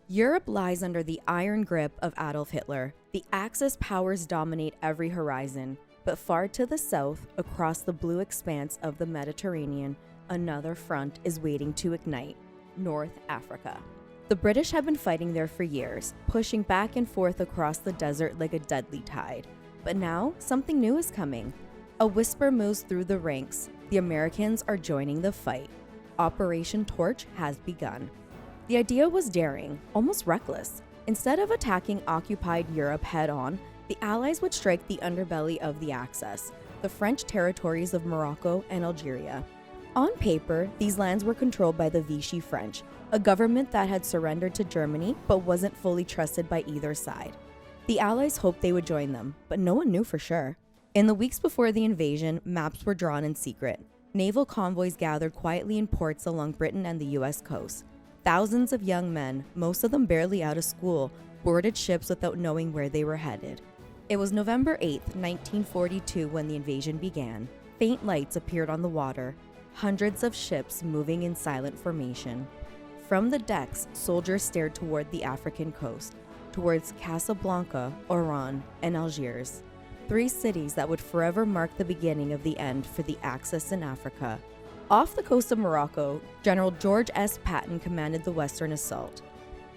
Europe lies under the iron grip of Adolf Hitler. The Axis powers dominate every horizon, but far to the south, across the blue expanse of the Mediterranean, another front is waiting to ignite: North Africa. The British have been fighting there for years, pushing back and forth across the desert like a deadly tide. But now, something new is coming. A whisper moves through the ranks. The Americans are joining the fight. Operation Torch has begun. The idea was daring, almost reckless. Instead of attacking occupied Europe head-on, the Allies would strike the underbelly of the Axis, the French territories of Morocco and Algeria. On paper, these lands were controlled by the Vichy French, a government that had surrendered to Germany but wasn't fully trusted by either side. The Allies hoped they would join them, but no one knew for sure. In the weeks before the invasion, maps were drawn in secret. Naval convoys gathered quietly in ports along Britain and the US coast. Thousands of young men, most of them barely out of school, boarded ships without knowing where they were headed. It was November 8, 1942 when the invasion began. Faint lights appeared on the water, hundreds of ships moving in silent formation. From the decks, soldiers stared toward the African coast, towards Casablanca, Oran, and Algiers, three cities that would forever mark the beginning of the end for the Axis in Africa. Off the coast of Morocco, General George S. Patton commanded the Western assault.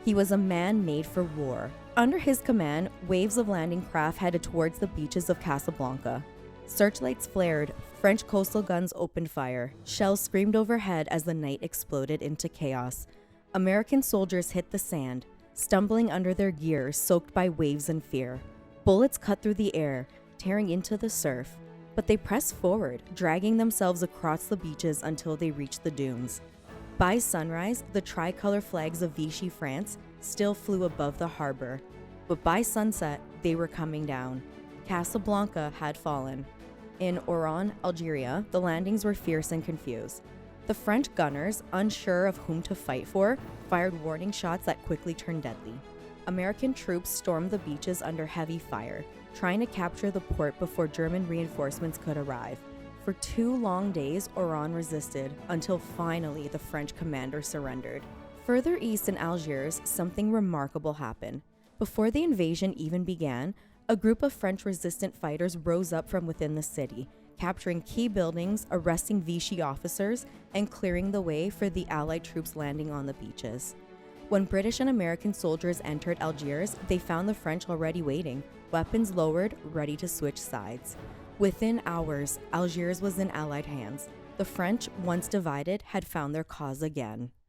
He was a man made for war. Under his command, waves of landing craft headed towards the beaches of Casablanca. Searchlights flared, French coastal guns opened fire, shells screamed overhead as the night exploded into chaos. American soldiers hit the sand, stumbling under their gear soaked by waves and fear. Bullets cut through the air, tearing into the surf. But they pressed forward, dragging themselves across the beaches until they reached the dunes. By sunrise, the tricolor flags of Vichy France still flew above the harbor. But by sunset, they were coming down. Casablanca had fallen. In Oran, Algeria, the landings were fierce and confused. The French gunners, unsure of whom to fight for, fired warning shots that quickly turned deadly. American troops stormed the beaches under heavy fire, trying to capture the port before German reinforcements could arrive. For 2 long days, Oran resisted, until finally the French commander surrendered. Further east in Algiers, something remarkable happened. Before the invasion even began, a group of French resistant fighters rose up from within the city, capturing key buildings, arresting Vichy officers, and clearing the way for the Allied troops landing on the beaches. When British and American soldiers entered Algiers, they found the French already waiting, weapons lowered, ready to switch sides. Within hours, Algiers was in Allied hands. The French, once divided, had found their cause again.